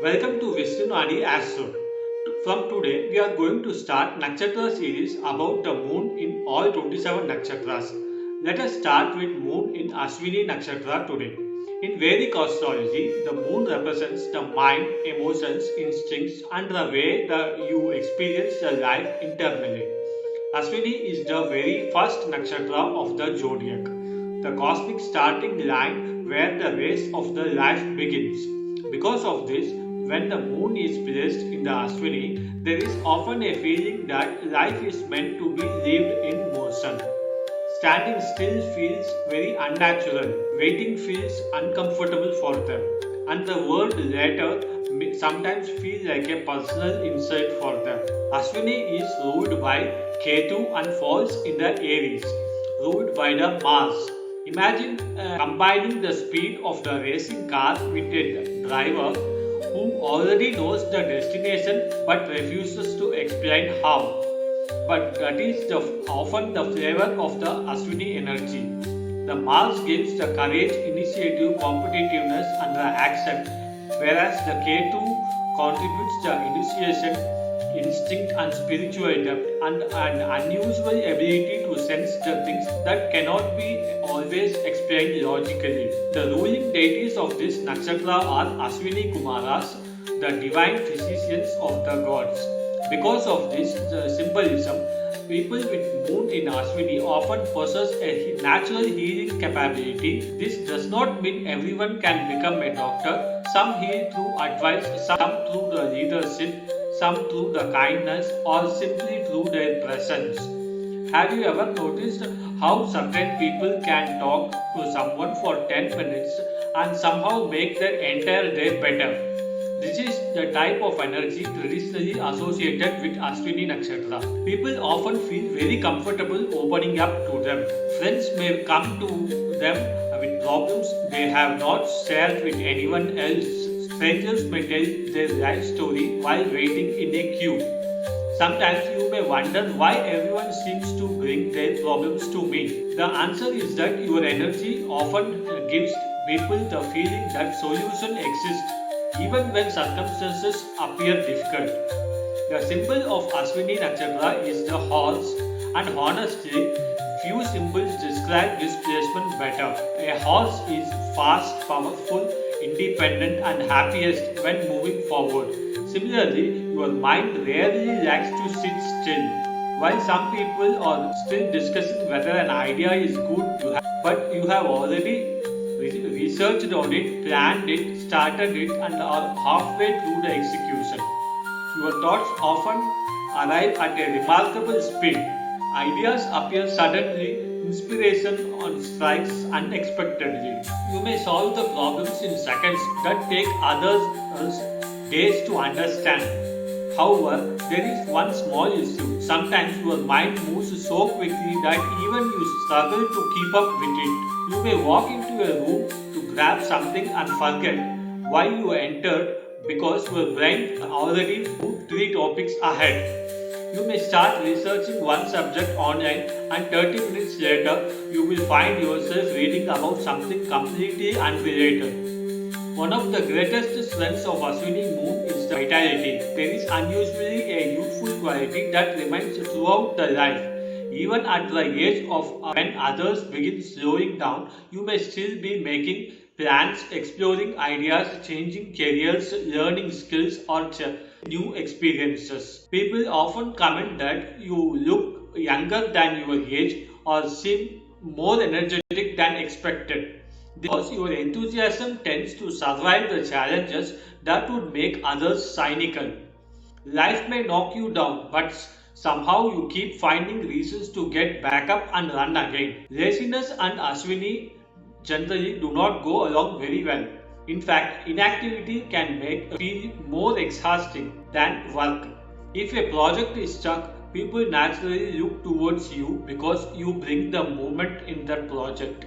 Welcome to Vishnunadiastro. From today, we are going to start Nakshatra series about the moon in all 27 Nakshatras. Let us start with moon in Ashwini Nakshatra today. In Vedic Astrology, the moon represents the mind, emotions, instincts, and the way that you experience the life internally. Ashwini is the very first nakshatra of the zodiac, the cosmic starting line where the race of the life begins. Because of this, when the moon is placed in the Ashwini, there is often a feeling that life is meant to be lived in motion. Standing still feels very unnatural, waiting feels uncomfortable for them, and the word later may sometimes feel like a personal insult for them. Ashwini is ruled by Ketu and falls in the Aries, ruled by the Mars. Imagine combining the speed of the racing car with a driver who already knows the destination but refuses to explain how. But that is often the flavor of the Ashwini energy. The Mars gives the courage, initiative, competitiveness, and the action, whereas the K2 contributes the initiation, instinct, and spiritual depth, and an unusual ability to sense the things that cannot be always explained logically. The ruling deities of this nakshatra are Ashwini Kumaras, the divine physicians of the gods. Because of this symbolism, people with moon in Ashwini often possess a natural healing capability. This does not mean everyone can become a doctor. Some heal through advice, some through the leadership, some through the kindness, or simply through their presence. Have you ever noticed how certain people can talk to someone for 10 minutes and somehow make their entire day better? This is the type of energy traditionally associated with Ashwini Nakshatra. People often feel very comfortable opening up to them. Friends may come to them with problems they have not shared with anyone else. Strangers may tell their life story while waiting in a queue. Sometimes you may wonder why everyone seems to bring their problems to me. The answer is that your energy often gives people the feeling that solution exists even when circumstances appear difficult. The symbol of Ashwini Nakshatra is the horse, and honestly, few symbols describe this placement better. A horse is fast, powerful, independent, and happiest when moving forward. Similarly, your mind rarely likes to sit still. While some people are still discussing whether an idea is good, but you have already researched on it, planned it, started it, and are halfway through the execution. Your thoughts often arrive at a remarkable speed. Ideas appear suddenly, inspiration on strikes unexpectedly. You may solve the problems in seconds that take others days to understand. However, there is one small issue. Sometimes your mind moves so quickly that even you struggle to keep up with it. You may walk into a room to grab something and forget why you entered because your brain already moved three topics ahead. You may start researching one subject online and 30 minutes later you will find yourself reading about something completely unrelated. One of the greatest strengths of Ashwini moon is the vitality. There is unusually a youthful quality that remains throughout the life. Even at the age of when others begin slowing down, you may still be making plans, exploring ideas, changing careers, learning skills, or new experiences. People often comment that you look younger than your age or seem more energetic than expected because your enthusiasm tends to survive the challenges that would make others cynical. Life may knock you down, but somehow you keep finding reasons to get back up and run again. Laziness and Ashwini generally do not go along very well. In fact, inactivity can make feel more exhausting than work. If a project is stuck, people naturally look towards you because you bring the movement in that project.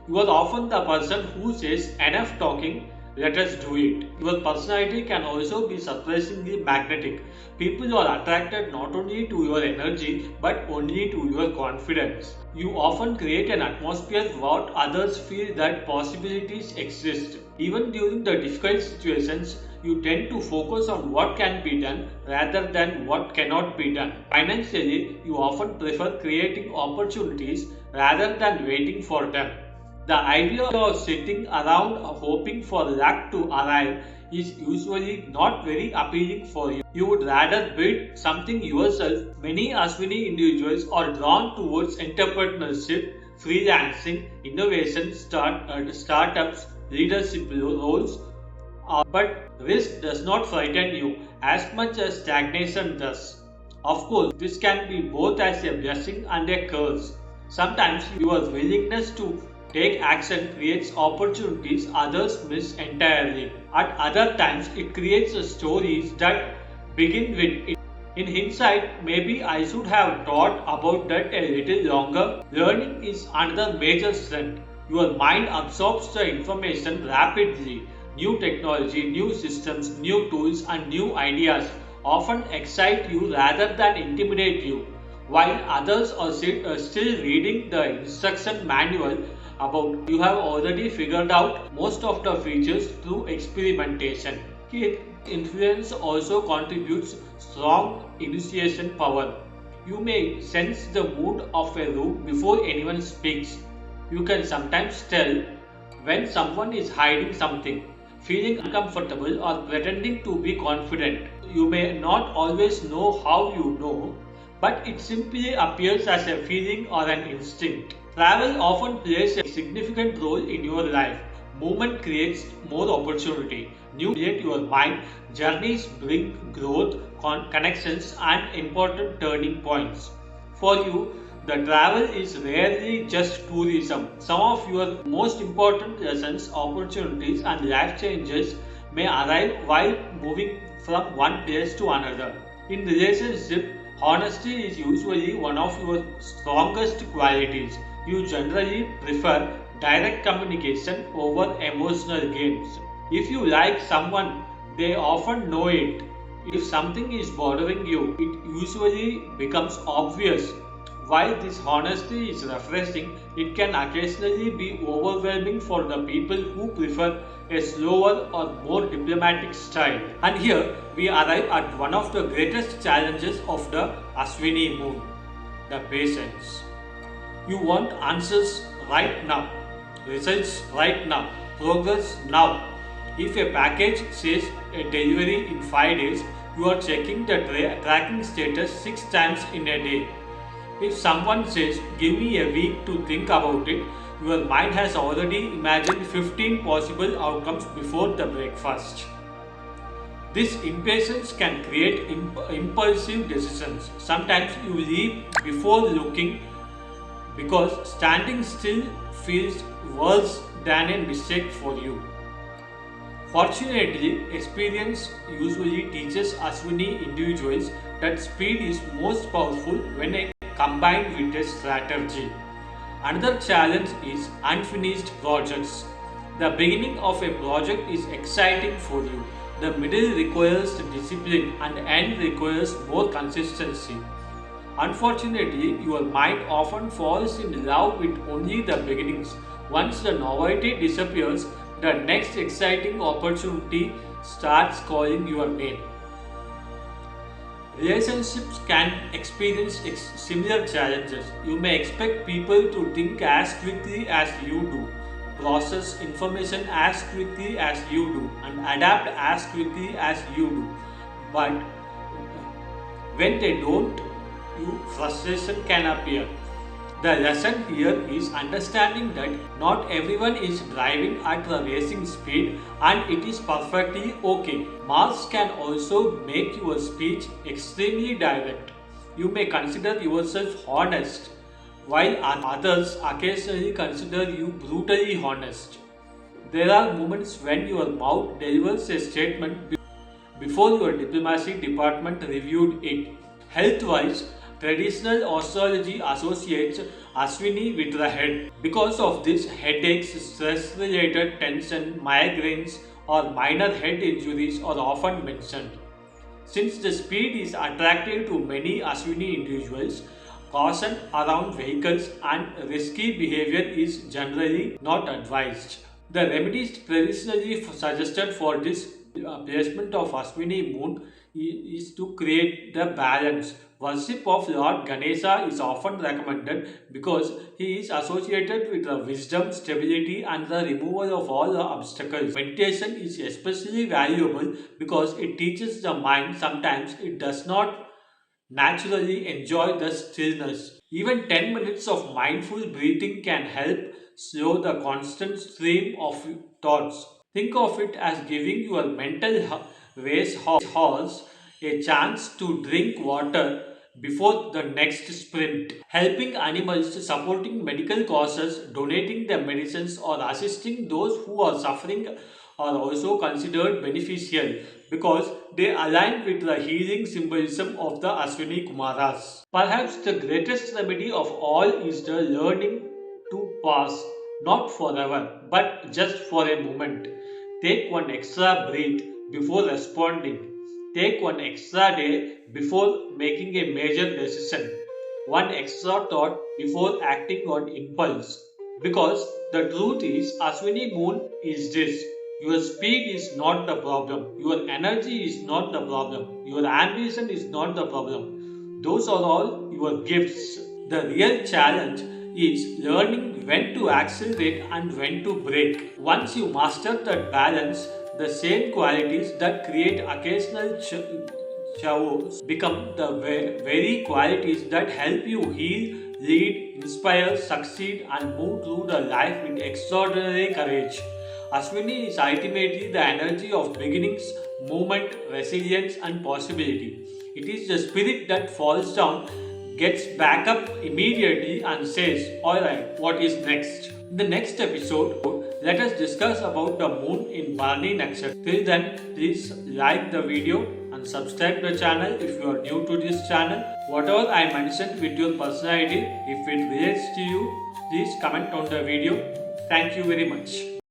You are often the person who says enough talking, Let us do it. Your personality can also be surprisingly magnetic. People are attracted not only to your energy but only to your confidence. You often create an atmosphere where others feel that possibilities exist. Even during the difficult situations, you tend to focus on what can be done rather than what cannot be done. Financially, you often prefer creating opportunities rather than waiting for them. The idea of sitting around hoping for luck to arrive is usually not very appealing for you. You would rather build something yourself. Many Ashwini individuals are drawn towards entrepreneurship, freelancing, innovation, startups, leadership roles, but risk does not frighten you as much as stagnation does. Of course, this can be both as a blessing and a curse. Sometimes your willingness to take action creates opportunities others miss entirely. At other times, it creates stories that begin with in hindsight, maybe I should have thought about that a little longer. Learning is another major strength. Your mind absorbs the information rapidly. New technology, new systems, new tools, and new ideas often excite you rather than intimidate you. While others are still reading the instruction manual about, you have already figured out most of the features through experimentation. Influence also contributes strong initiation power. You may sense the mood of a room before anyone speaks. You can sometimes tell when someone is hiding something, feeling uncomfortable, or pretending to be confident. You may not always know how you know, but it simply appears as a feeling or an instinct. Travel often plays a significant role in your life. Movement creates more opportunity. New create your mind. Journeys bring growth, connections, and important turning points. For you, the travel is rarely just tourism. Some of your most important lessons, opportunities, and life changes may arrive while moving from one place to another. In relationship, honesty is usually one of your strongest qualities. You generally prefer direct communication over emotional games. If you like someone, they often know it. If something is bothering you, it usually becomes obvious. While this honesty is refreshing, it can occasionally be overwhelming for the people who prefer a slower or more diplomatic style. And here we arrive at one of the greatest challenges of the Ashwini moon, the patience. You want answers right now, results right now, progress now. If a package says a delivery in 5 days, you are checking the tracking status 6 times in a day. If someone says, give me a week to think about it, your mind has already imagined 15 possible outcomes before the breakfast. This impatience can create impulsive decisions. Sometimes you leave before looking because standing still feels worse than a mistake for you. Fortunately, experience usually teaches Ashwini individuals that speed is most powerful when combined with a strategy. Another challenge is unfinished projects. The beginning of a project is exciting for you. The middle requires discipline and the end requires more consistency. Unfortunately, your mind often falls in love with only the beginnings. Once the novelty disappears, the next exciting opportunity starts calling your name. Relationships can experience similar challenges. You may expect people to think as quickly as you do, process information as quickly as you do, and adapt as quickly as you do. But when they don't, frustration can appear. The lesson here is understanding that not everyone is driving at the racing speed and it is perfectly okay. Mars can also make your speech extremely direct. You may consider yourself honest, while others occasionally consider you brutally honest. There are moments when your mouth delivers a statement before your diplomacy department reviewed it. Health-wise, traditional astrology associates Ashwini with the head. Because of this, headaches, stress-related tension, migraines, or minor head injuries are often mentioned. Since the speed is attractive to many Ashwini individuals, caution around vehicles and risky behavior is generally not advised. The remedies traditionally suggested for this placement of Ashwini moon is to create the balance. Worship of Lord Ganesha is often recommended because he is associated with the wisdom, stability, and the removal of all the obstacles. Meditation is especially valuable because it teaches the mind sometimes it does not naturally enjoy the stillness. Even 10 minutes of mindful breathing can help slow the constant stream of thoughts. Think of it as giving your mental race horse a chance to drink water before the next sprint. Helping animals, supporting medical causes, donating their medicines, or assisting those who are suffering are also considered beneficial because they align with the healing symbolism of the Ashwini Kumaras. Perhaps the greatest remedy of all is the learning to pause, not forever, but just for a moment. Take one extra breath before responding. Take one extra day before making a major decision. One extra thought before acting on impulse. Because the truth is, Ashwini moon is this. Your speed is not the problem. Your energy is not the problem. Your ambition is not the problem. Those are all your gifts. The real challenge is learning when to accelerate and when to brake. Once you master that balance, the same qualities that create occasional chaos become the very qualities that help you heal, lead, inspire, succeed, and move through the life with extraordinary courage. Ashwini is ultimately the energy of beginnings, movement, resilience, and possibility. It is the spirit that falls down, gets back up immediately, and says, "Alright, what is next?" In the next episode, let us discuss about the moon in Bharani Nakshatra. Till then, please like the video and subscribe the channel if you are new to this channel. Whatever I mentioned with your personality, if it relates to you, please comment on the video. Thank you very much.